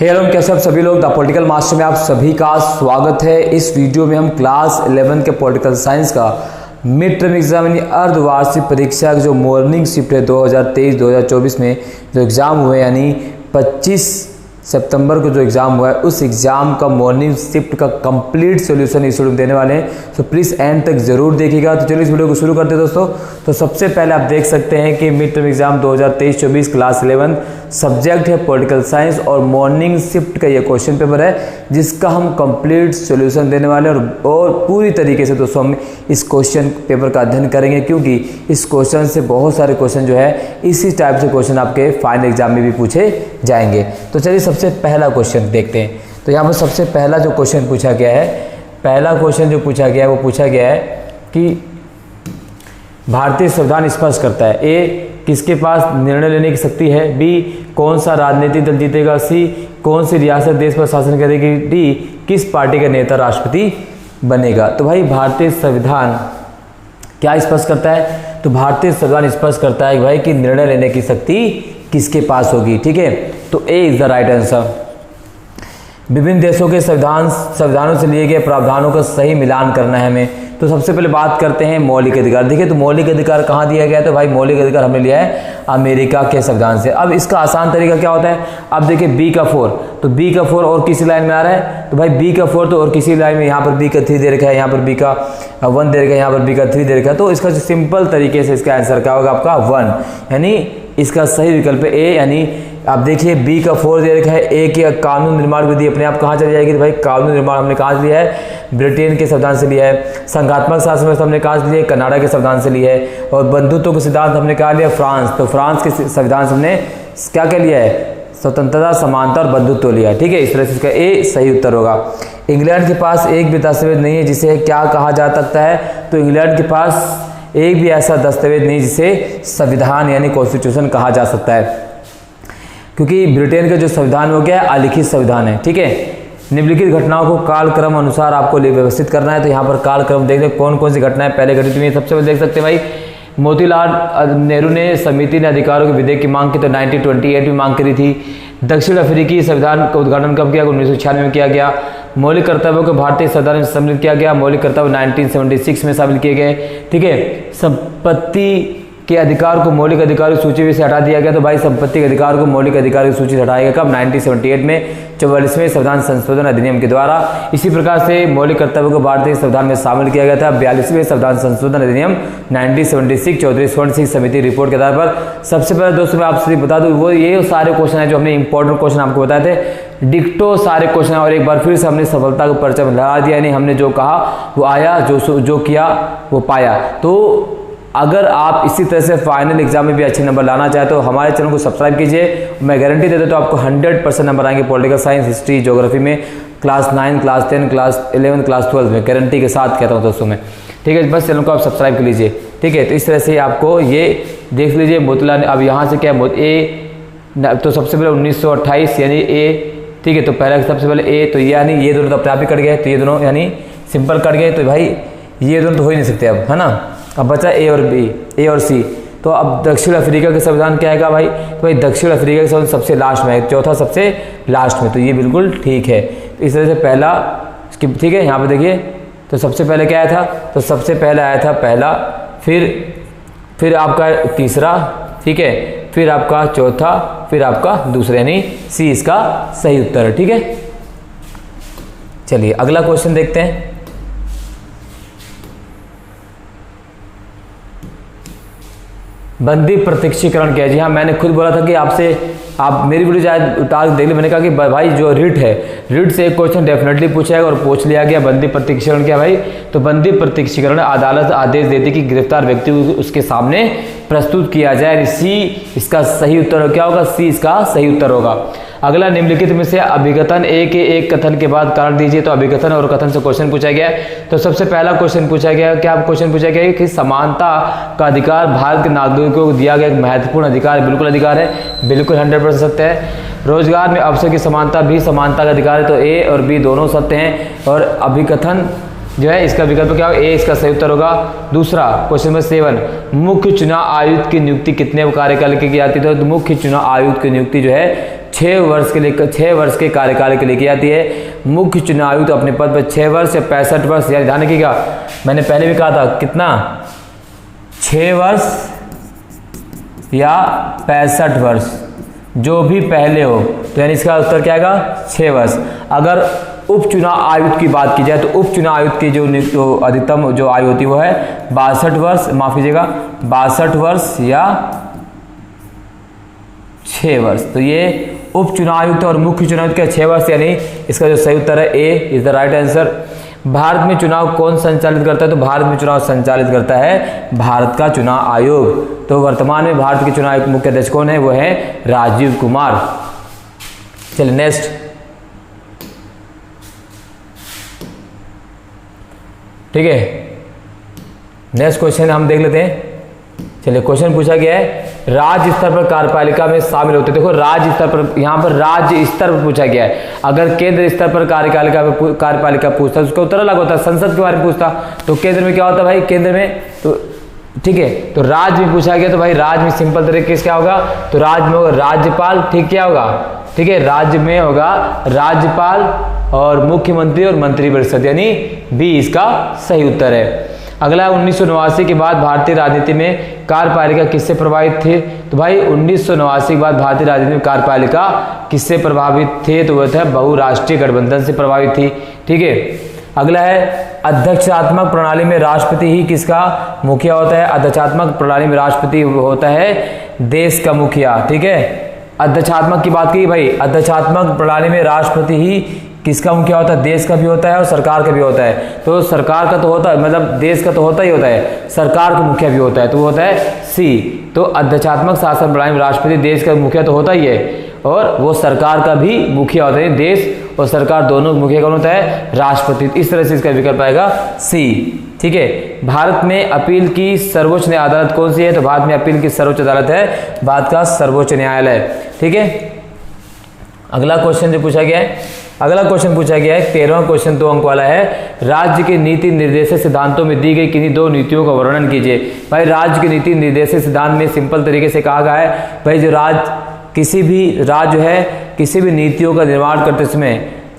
Hello कैसे आप सभी लोग द पॉलिटिकल मास्टर में आप सभी का स्वागत है। इस वीडियो में हम क्लास 11 के पॉलिटिकल साइंस का मिड टर्म एग्जाम यानी अर्धवार्षिक परीक्षा जो मॉर्निंग शिफ्ट है 2023-2024 में जो एग्ज़ाम हुए यानी 25 सितंबर को जो एग्ज़ाम हुआ है उस एग्ज़ाम का मॉर्निंग शिफ्ट का कंप्लीट सॉल्यूशन इस वीडियो में देने वाले हैं। तो प्लीज़ एंड तक ज़रूर देखिएगा। तो चलिए इस वीडियो को शुरू करते हैं दोस्तों। तो सबसे पहले आप देख सकते हैं कि mid term exam 2023-24 class 11 subject है पॉलिटिकल साइंस और मॉर्निंग शिफ्ट का ये क्वेश्चन पेपर है जिसका हम कंप्लीट सॉल्यूशन देने वाले हैं और पूरी तरीके से दोस्तों हम इस क्वेश्चन पेपर का अध्ययन करेंगे क्योंकि इस क्वेश्चन से बहुत सारे क्वेश्चन जो है इसी टाइप से क्वेश्चन आपके फाइनल एग्जाम में भी पूछे जाएंगे। तो चलिए सबसे पहला क्वेश्चन देखते हैं। तो यहाँ पर सबसे पहला जो क्वेश्चन पूछा गया है, पहला क्वेश्चन जो पूछा गया है वो पूछा गया है कि भारतीय संविधान स्पष्ट करता है ए किसके पास निर्णय लेने की शक्ति है, बी कौन सा राजनीतिक दल जीतेगा, सी कौन सी रियासत देश पर शासन करेगी, डी किस पार्टी का नेता राष्ट्रपति बनेगा। तो भाई भारतीय संविधान क्या स्पष्ट करता है? तो भारतीय संविधान स्पष्ट करता है भाई कि निर्णय लेने की शक्ति किसके पास होगी। ठीक है, तो ए इज द राइट आंसर। विभिन्न देशों के संविधानों से लिए गए प्रावधानों का सही मिलान करना है हमें। तो सबसे पहले बात करते हैं मौलिक अधिकार। देखिए तो मौलिक अधिकार कहाँ दिया गया है? तो भाई मौलिक अधिकार हमने लिया है अमेरिका के संविधान से। अब इसका आसान तरीका क्या होता है? अब देखिए बी का 4, तो बी का 4 और किसी लाइन में आ रहा है? तो भाई बी का 4 तो और किसी लाइन में, यहाँ पर बी का 3 दे रखा है, यहाँ पर बी का 1 दे रखा है, यहाँ पर बी का 3 दे रखा है। तो इसका जो सिंपल तरीके से इसका आंसर क्या होगा आपका 1, यानी इसका सही विकल्प है ए। यानी आप देखिए बी का 4 दे रखा है, ए के कानून निर्माण विधि अपने आप कहाँ चली जाएगी? तो भाई कानून निर्माण हमने कहाँ से लिया है? ब्रिटेन के संविधान से लिया है। संघात्मक शासन व्यवस्था हमने कहाँ से लिया है? कनाडा के संविधान से लिया है। और बंधुत्व का सिद्धांत हमने कहाँ लिया? फ्रांस। तो फ्रांस के संविधान से हमने क्या क्या लिया है? स्वतंत्रता, समानता और बंधुत्व लिया। ठीक है, इस तरह से इसका ए सही उत्तर होगा। इंग्लैंड के पास एक भी दस्तावेज नहीं है जिसे क्या कहा जा सकता है? तो इंग्लैंड के पास एक भी ऐसा दस्तावेज नहीं जिसे संविधान यानी कॉन्स्टिट्यूशन कहा जा सकता है, क्योंकि ब्रिटेन का जो संविधान हो गया है अलिखित संविधान है। ठीक है, निम्नलिखित घटनाओं को कालक्रम अनुसार आपको व्यवस्थित करना है। तो यहाँ पर कालक्रम देख लें कौन कौन सी घटनाएं पहले घटित हुई है। सबसे पहले देख सकते हैं भाई मोतीलाल नेहरू ने समिति ने अधिकारों के विधेयक की मांग की, तो 1928 में मांग करी थी। दक्षिण अफ्रीकी संविधान का उद्घाटन कब किया? 1996 में किया गया। मौलिक कर्तव्यों को भारतीय संविधान में सम्मिलित किया गया। मौलिक कर्तव्य 1976 में शामिल किए गए। ठीक है, संपत्ति के अधिकार को मौलिक अधिकारों की सूची में से हटा दिया गया। तो भाई संपत्ति के अधिकार को मौलिक अधिकारों की सूची से हटाया गया कब? 1978 में 44वें संविधान संशोधन अधिनियम के द्वारा। इसी प्रकार से मौलिक कर्तव्यों को भारतीय संविधान में शामिल किया गया था 42वें संविधान संशोधन अधिनियम 1976 चौधरी स्वर्ण सिंह समिति रिपोर्ट के आधार पर। सबसे पहले दोस्तों मैं आपसे बता दूं वो ये सारे क्वेश्चन है जो हमने इंपॉर्टेंट क्वेश्चन आपको बताए थे, डिक्टो सारे क्वेश्चन। और एक बार फिर से हमने सफलता को परचम लगा दिया, यानी हमने जो कहा वो आया, जो किया वो पाया। तो अगर आप इसी तरह से फाइनल एग्जाम में भी अच्छे नंबर लाना चाहते तो हमारे चैनल को सब्सक्राइब कीजिए। मैं गारंटी देता तो आपको 100% नंबर आएंगे पॉलिटिकल साइंस, हिस्ट्री, ज्योग्राफी में क्लास 9, क्लास 10, क्लास 11, क्लास 12 में गारंटी के साथ कहता हूँ दोस्तों में। ठीक है, बस चैनल को आप सब्सक्राइब कर लीजिए। ठीक है, तो इस तरह से आपको ये देख लीजिए मोतीलाल। अब यहाँ से क्या ए, तो सबसे पहले 1928 यानी ए। ठीक है, तो पहले सबसे पहले ए, तो यानी ये दोनों तो अपने आप ही कट गए, तो ये दोनों यानी सिंपल कट गए। तो भाई ये दोनों तो हो ही नहीं सकते अब, है ना। अब बचा ए और बी, ए और सी। तो अब दक्षिण अफ्रीका का संविधान क्या आएगा भाई? तो भाई दक्षिण अफ्रीका का संविधान सबसे लास्ट में है, चौथा सबसे लास्ट में। तो ये बिल्कुल ठीक है। तो इस तरह से पहला, ठीक है, यहाँ पे देखिए तो सबसे पहले क्या आया था? तो सबसे पहले आया था पहला, फिर आपका तीसरा, ठीक है, फिर आपका चौथा, फिर आपका दूसरा, यानी सी इसका सही उत्तर है। ठीक है, चलिए अगला क्वेश्चन देखते हैं। बंदी प्रत्यक्षीकरण क्या है? जी हाँ, मैंने खुद बोला था कि आपसे आप मेरी वीडियो शायद टास्क देख ली। मैंने कहा कि भाई जो रिट है, रिट से एक क्वेश्चन डेफिनेटली पूछा है और पूछ लिया गया। बंदी प्रत्यक्षीकरण क्या भाई? तो बंदी प्रत्यक्षीकरण अदालत आदेश देती कि गिरफ्तार व्यक्ति उसके सामने प्रस्तुत किया जाए। सी इसका सही उत्तर क्या होगा? सी इसका सही उत्तर होगा। अगला निम्नलिखित में से अभिकथन ए के एक कथन के बाद कारण दीजिए। तो अभिकथन और कथन से क्वेश्चन पूछा गया है। तो सबसे पहला क्वेश्चन पूछा गया, क्या क्वेश्चन पूछा गया कि समानता का अधिकार भारत के नागरिकों को दिया गया एक महत्वपूर्ण अधिकार। बिल्कुल अधिकार है, बिल्कुल 100% सत्य है। रोजगार में अवसर की समानता भी समानता का अधिकार है। तो ए और बी दोनों सत्य हैं। और अभिकथन जो है इसका विकल्प क्या होगा? ए इसका सही उत्तर होगा। दूसरा क्वेश्चन नंबर 7, मुख्य चुनाव आयुक्त की नियुक्ति कितने कार्यकाल की जाती है? तो मुख्य चुनाव आयुक्त की नियुक्ति जो है 6 वर्ष के लिए 6 वर्ष के कार्यकाल के लिए की जाती है। मुख्य चुनाव आयुक्त तो अपने पद पर 6 वर्ष या 65 वर्ष, यानी ध्यान रखिएगा मैंने पहले भी कहा था कितना, 6 वर्ष या 65 वर्ष, जो भी पहले हो, तो यानी इसका उत्तर क्या आएगा 6 वर्ष। अगर उपचुनाव आयुक्त की बात की जाए तो उपचुनाव आयुक्त की जो अधिकतम जो आयु होती है वो है 62 वर्ष, माफ कीजिएगा 62 वर्ष या 6 वर्ष। तो ये उपचुनाव आयुक्त और मुख्य चुनाव आयुक्त का 6 वर्ष, यानी इसका जो सही उत्तर है A is the right answer. Bharat में चुनाव कौन संचालित करता है, तो भारत में चुनाव संचालित करता है भारत का चुनाव आयोग। तो वर्तमान में भारत के चुनाव आयोग मुख्य अध्यक्ष कौन है, वो है राजीव कुमार। चलिए नेक्स्ट, ठीक है नेक्स्ट क्वेश्चन हम देख लेते हैं। चलिए क्वेश्चन पूछा गया है राज्य स्तर पर कार्यपालिका में शामिल होते हैं। देखो राज्य स्तर पर, यहाँ पर राज्य स्तर पर पूछा गया है। अगर केंद्र स्तर पर कार्यपालिका पूछता है उसका उत्तर अलग होता है, संसद के बारे में पूछता तो केंद्र में क्या होता है भाई, केंद्र में तो ठीक है, तो राज्य में पूछा गया तो भाई राज्य में सिंपल तरीके से क्या होगा, तो राज्य में होगा राज्यपाल, ठीक क्या होगा, ठीक है राज्य में होगा राज्यपाल और मुख्यमंत्री और मंत्रिपरिषद, यानी बी इसका सही उत्तर है। अगला 1989 के बाद भारतीय राजनीति में कार्यपालिका किससे प्रभावित थे, तो भाई 1989 के बाद भारतीय राजनीति में कार्यपालिका किससे प्रभावित थे, तो वह था बहुराष्ट्रीय गठबंधन से प्रभावित थी। ठीक है, अगला है अध्यक्षात्मक प्रणाली में राष्ट्रपति ही किसका मुखिया होता है, अध्यक्षात्मक प्रणाली में राष्ट्रपति होता है देश का मुखिया। ठीक है, अध्यक्षात्मक की बात की भाई, अध्यक्षात्मक प्रणाली में राष्ट्रपति ही किसका मुखिया होता है, देश का भी होता है और सरकार का भी होता है। तो सरकार का तो होता है, मतलब देश का तो होता ही होता है, सरकार का मुखिया भी होता है, तो वो होता है सी। तो अध्यक्षात्मक शासन प्रणाली में राष्ट्रपति देश का मुखिया तो होता ही है और वो सरकार का भी मुखिया होता है, देश और सरकार दोनों मुखिया कौन होता है, राष्ट्रपति। इस तरह से इसका विकल्प आएगा सी। ठीक है, भारत में अपील की सर्वोच्च अदालत कौन सी है, तो भारत में अपील की सर्वोच्च अदालत है भारत का सर्वोच्च न्यायालय। ठीक है, अगला क्वेश्चन जो पूछा गया है, अगला क्वेश्चन पूछा गया है 13वां क्वेश्चन 2 अंक वाला है, राज्य के नीति निर्देशक सिद्धांतों में दी गई किन्हीं 2 नीतियों का वर्णन कीजिए। भाई राज्य के नीति निर्देशक सिद्धांत में सिंपल तरीके से कहा गया है भाई जो किसी भी राज्य है किसी भी नीतियों का निर्माण करते समय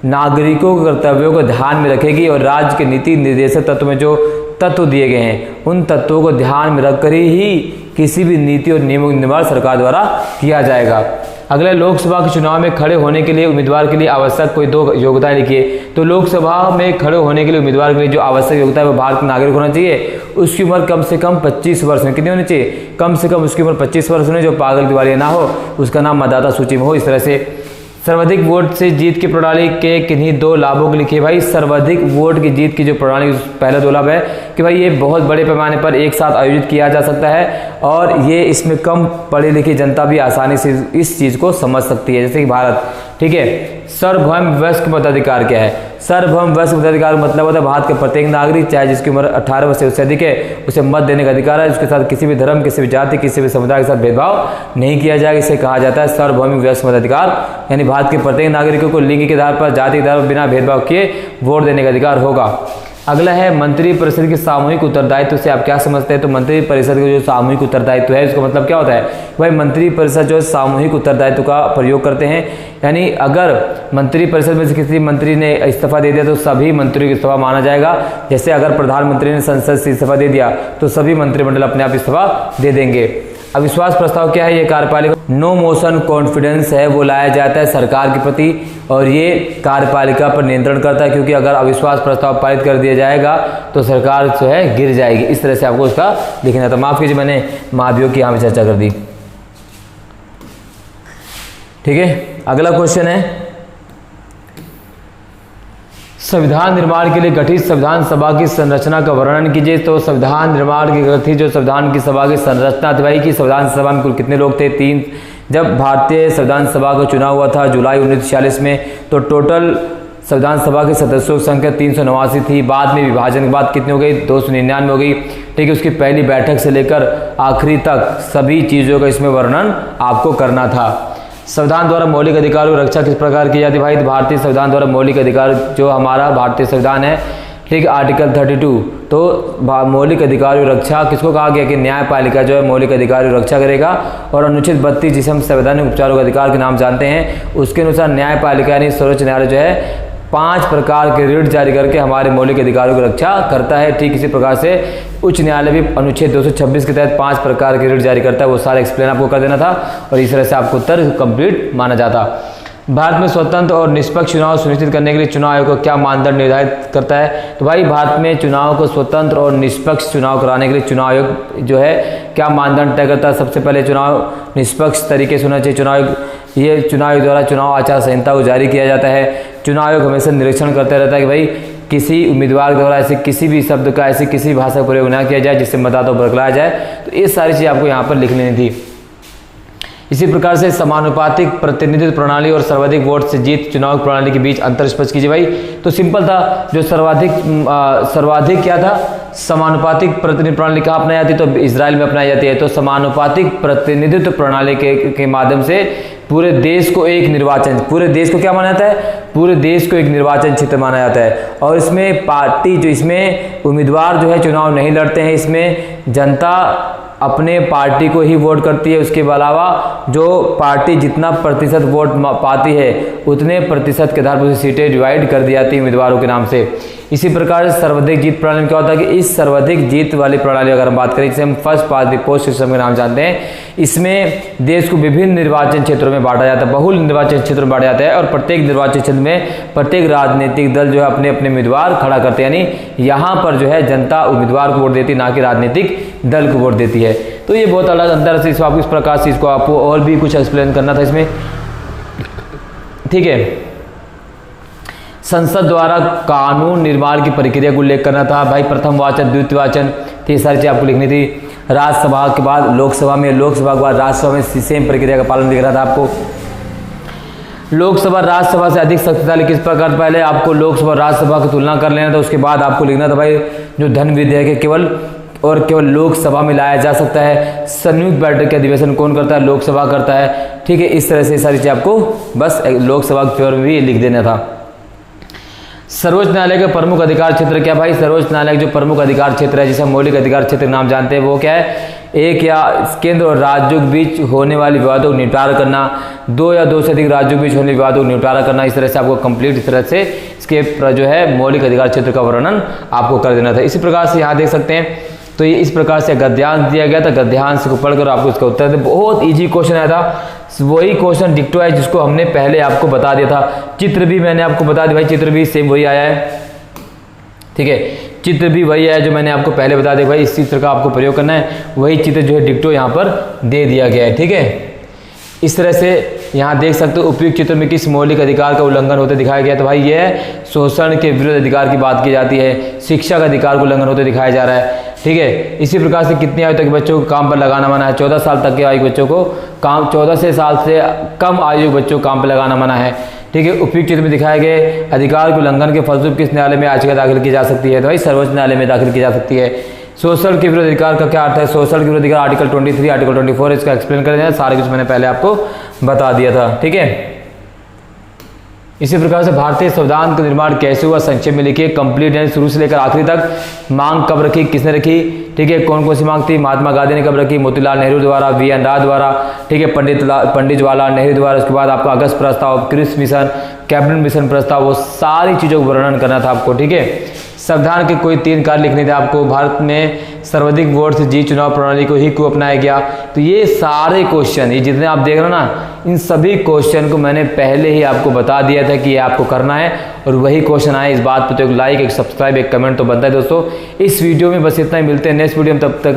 नागरिकों के कर्तव्यों को ध्यान में रखेगी और राज्य के नीति निर्देशक तत्व में जो तत्व दिए गए हैं उन तत्वों को ध्यान में रखकर ही किसी भी नीति और नियमों का निर्माण सरकार द्वारा किया जाएगा। अगले लोकसभा के चुनाव में खड़े होने के लिए उम्मीदवार के लिए आवश्यक कोई 2 योग्यताएं लिखिए। तो लोकसभा में खड़े होने के लिए उम्मीदवार के लिए जो आवश्यक योग्यता है वो भारत का नागरिक होना चाहिए, उसकी उम्र कम से कम 25 वर्ष में, कितनी होनी चाहिए, कम से कम उसकी उम्र 25 वर्ष होनी, जो पागल दिवालिया ना हो, उसका नाम मतदाता सूची में हो। इस तरह से सर्वाधिक वोट से जीत की प्रणाली के किन्हीं 2 लाभों को लिखिए। भाई सर्वाधिक वोट की जीत की जो प्रणाली, पहला 2 लाभ है कि भाई ये बहुत बड़े पैमाने पर एक साथ आयोजित किया जा सकता है और ये इसमें कम पढ़ी लिखी जनता भी आसानी से इस चीज़ को समझ सकती है, जैसे कि भारत। ठीक है, सार्वभौम वयस्क मताधिकार क्या है, सार्वभौम वयस्क मताधिकार मतलब होता है भारत के प्रत्येक नागरिक चाहे जिसकी उम्र 18 वर्ष से उससे अधिक है उसे मत देने का अधिकार है, उसके साथ किसी भी धर्म, किसी भी जाति, किसी भी समुदाय के साथ भेदभाव नहीं किया जाएगा। इसे कहा जाता है सार्वभौमिक वयस्क मताधिकार, यानी भारत के प्रत्येक नागरिकों को लिंग के आधार पर, जाति के आधार पर बिना भेदभाव किए वोट देने का अधिकार होगा। अगला है मंत्री परिषद के सामूहिक उत्तरदायित्व से आप क्या समझते हैं, तो मंत्री परिषद का जो सामूहिक उत्तरदायित्व है इसका मतलब क्या होता है, भाई मंत्री परिषद जो सामूहिक उत्तरदायित्व का प्रयोग करते हैं, यानी अगर मंत्री परिषद में से किसी मंत्री ने इस्तीफा दे दिया तो सभी मंत्रियों का इस्तीफा माना जाएगा। जैसे अगर प्रधानमंत्री ने संसद से इस्तीफा दे दिया तो सभी मंत्रिमंडल अपने आप इस्तीफा दे देंगे। अविश्वास प्रस्ताव क्या है, ये कार्यपालिका नो मोशन कॉन्फिडेंस है वो लाया जाता है सरकार के प्रति और ये कार्यपालिका पर नियंत्रण करता है, क्योंकि अगर अविश्वास प्रस्ताव पारित कर दिया जाएगा तो सरकार जो है गिर जाएगी। इस तरह से आपको उसका लिखना था। माफ कीजिए मैंने महाभियोग की यहाँ पे चर्चा कर दी। ठीक है, अगला क्वेश्चन है संविधान निर्माण के लिए गठित संविधान सभा की संरचना का वर्णन कीजिए। तो संविधान निर्माण की गठित जो संविधान की सभा की संरचना थी भाई, कि संविधान सभा में कुल कितने लोग थे, 3। जब भारतीय संविधान सभा का चुनाव हुआ था जुलाई 1946 में तो टोटल संविधान सभा के सदस्यों की संख्या 389 थी। बाद में विभाजन के बाद कितनी हो गई, 299 हो गई। ठीक है, उसकी पहली बैठक से लेकर आखिरी तक सभी चीज़ों का इसमें वर्णन आपको करना था। संविधान द्वारा मौलिक अधिकारों की रक्षा किस प्रकार की जाती है भाई, तो भारतीय संविधान द्वारा मौलिक अधिकार जो हमारा भारतीय संविधान है ठीक है, आर्टिकल 32। तो मौलिक अधिकारों की रक्षा किसको कहा गया कि न्यायपालिका जो है मौलिक अधिकारों की रक्षा करेगा। और अनुच्छेद 32 जिसे हम संवैधानिक उपचारों के अधिकार के नाम जानते हैं, उसके अनुसार न्यायपालिका यानी सर्वोच्च न्यायालय जो है 5 प्रकार के रिट जारी करके हमारे मौलिक अधिकारों की रक्षा करता है। ठीक इसी प्रकार से उच्च न्यायालय भी अनुच्छेद 226 के तहत 5 प्रकार के रिट जारी करता है। वो सारा एक्सप्लेन आपको कर देना था और इस तरह से आपको उत्तर कंप्लीट माना जाता। भारत में स्वतंत्र और निष्पक्ष चुनाव सुनिश्चित करने के लिए चुनाव आयोग को क्या मानदंड निर्धारित करता है? तो भाई भारत में चुनाव को स्वतंत्र और निष्पक्ष चुनाव कराने के लिए चुनाव आयोग जो है क्या मानदंड तय करता है? सबसे पहले चुनाव निष्पक्ष तरीके से होना चाहिए। चुनाव आयोग द्वारा चुनाव आचार संहिता को जारी किया जाता है। चुनाव आयोग हमेशा निरीक्षण करता रहता है कि भाई किसी उम्मीदवार द्वारा ऐसे किसी भी शब्द का ऐसे किसी भाषा का प्रयोग ना किया जाए जिससे मतदाताओं को भड़काया जाए। तो ये सारी चीज़ आपको यहाँ पर लिख लेनी थी। इसी प्रकार से समानुपातिक प्रतिनिधित्व प्रणाली और सर्वाधिक वोट से जीत चुनाव प्रणाली के बीच अंतर स्पष्ट कीजिए। भाई तो सिंपल था, जो सर्वाधिक क्या था? समानुपातिक प्रतिनिधित्व प्रणाली कहाँ अपनाई जाती है? तो इजराइल में अपनाई जाती है। तो समानुपातिक प्रतिनिधित्व प्रणाली के माध्यम से पूरे देश को एक निर्वाचन, पूरे देश को क्या माना जाता है? पूरे देश को एक निर्वाचन क्षेत्र माना जाता है। और इसमें पार्टी जो इसमें उम्मीदवार जो है चुनाव नहीं लड़ते हैं, इसमें जनता अपने पार्टी को ही वोट करती है। उसके अलावा जो पार्टी जितना प्रतिशत वोट पाती है उतने प्रतिशत के आधार पर सीटें डिवाइड कर दी जाती है उम्मीदवारों के नाम से। इसी प्रकार से सर्वाधिक जीत प्रणाली में क्या होता है कि इस सर्वाधिक जीत वाली प्रणाली अगर हम बात करें, जिसे हम first past the post system के नाम जानते हैं, इसमें देश को विभिन्न निर्वाचन क्षेत्रों में बांटा जाता है, बहुल निर्वाचन क्षेत्रों में बांटा जाता है। और प्रत्येक निर्वाचन क्षेत्र में प्रत्येक राजनीतिक दल जो है अपने अपने उम्मीदवार खड़ा करते हैं, यानी यहाँ पर जो है जनता उम्मीदवार को वोट देती है, ना कि राजनीतिक दल को वोट देती है। तो ये बहुत अलग अंतर से इस प्रकार से इसको आपको और भी कुछ एक्सप्लेन करना था इसमें। ठीक है, संसद द्वारा कानून निर्माण की प्रक्रिया को उल्लेख करना था। भाई प्रथम वाचन, द्वितीय वाचन, तो ये सारी चीज़ आपको लिखनी थी। राज्यसभा के बाद लोकसभा में, लोकसभा के बाद राज्यसभा में सेम प्रक्रिया का पालन दिख रहा था आपको। लोकसभा राज्यसभा से अधिक शक्तिशाली किस प्रकार? पहले आपको लोकसभा राज्यसभा की तुलना कर लेना था, उसके बाद आपको लिखना था भाई जो धन विधेयक है केवल लोकसभा में लाया जा सकता है। संयुक्त बैठक के अधिवेशन कौन करता है? लोकसभा करता है। ठीक है, इस तरह से सारी चीज़ आपको बस लोकसभा के फेवर में भी लिख देना था। सर्वोच्च न्यायालय के प्रमुख अधिकार क्षेत्र क्या? भाई सर्वोच्च न्यायालय के जो प्रमुख अधिकार क्षेत्र है जिसे हम मौलिक अधिकार क्षेत्र के नाम जानते हैं वो क्या है? एक या केंद्र और राज्यों के बीच होने वाले विवादों को निपटारा करना, 2 या 2 से अधिक राज्यों के बीच होने विवादों को निपटारा करना। इस तरह से आपको कंप्लीट इस तरह से इसके जो है मौलिक अधिकार क्षेत्र का वर्णन आपको कर देना था। इसी प्रकार से यहाँ देख सकते हैं, तो ये इस प्रकार से गद्यांश दिया गया था। गद्यांश को पढ़कर आपको इसका उत्तर दे। बहुत इजी क्वेश्चन आया था, वही क्वेश्चन डिक्टो है जिसको हमने पहले आपको बता दिया था। चित्र भी मैंने आपको बता दिया भाई, चित्र भी सेम वही आया है। ठीक है, चित्र भी वही है जो मैंने आपको पहले बता दिया भाई, इस चित्र का आपको प्रयोग करना है। वही चित्र जो है डिक्टो यहाँ पर दे दिया गया है। ठीक है, इस तरह से यहाँ देख सकते हो उपयुक्त चित्र में किस मौलिक अधिकार का उल्लंघन होते दिखाया गया। तो भाई यह शोषण के विरुद्ध अधिकार की बात की जाती है, शिक्षा का अधिकार को उल्लंघन होते दिखाया जा रहा है। ठीक है, इसी प्रकार से कितनी आयु तक के बच्चों को काम पर लगाना मना है? 14 साल तक के आयु बच्चों को काम, 14 साल से कम आयु बच्चों को काम पर लगाना मना है। ठीक है, उपयुक्त चित्र में दिखाए गए अधिकार के उल्लंघन के फलस्वरूप किस न्यायालय में याचिका दाखिल की जा सकती है? तो भाई सर्वोच्च न्यायालय में दाखिल की जा सकती है। शोषण के विरुद्ध अधिकार का क्या अर्थ है? शोषण के विरुद्ध अधिकार आर्टिकल 23, आर्टिकल 24 इसका एक्सप्लेन कर दिया, सारे कुछ मैंने पहले आपको बता दिया था। ठीक है, इसी प्रकार से भारतीय संविधान का निर्माण कैसे हुआ संक्षेप में लिखिए। कंप्लीट यानी शुरू से लेकर आखिरी तक। मांग कब रखी, किसने रखी? ठीक है, कौन कौन सी मांग थी? महात्मा गांधी ने कब रखी? मोतीलाल नेहरू द्वारा, वी.एन. राय द्वारा, ठीक है, पंडित जवाहरलाल नेहरू द्वारा। उसके बाद आपका अगस्त प्रस्ताव, क्रिस मिशन, कैबिनेट मिशन प्रस्ताव, वो सारी चीज़ों को वर्णन करना था आपको। ठीक है, संविधान के कोई 3 कार्य लिखने थे आपको। भारत में सर्वाधिक वोट से जीत चुनाव प्रणाली को ही क्यों अपनाया गया? तो ये सारे क्वेश्चन, ये जितने आप देख रहे हो ना, इन सभी क्वेश्चन को मैंने पहले ही आपको बता दिया था कि ये आपको करना है, और वही क्वेश्चन आए। इस बात पर तो एक लाइक, एक सब्सक्राइब, एक कमेंट तो बनता है दोस्तों। इस वीडियो में बस इतना ही, मिलते हैं नेक्स्ट वीडियो में, तब तक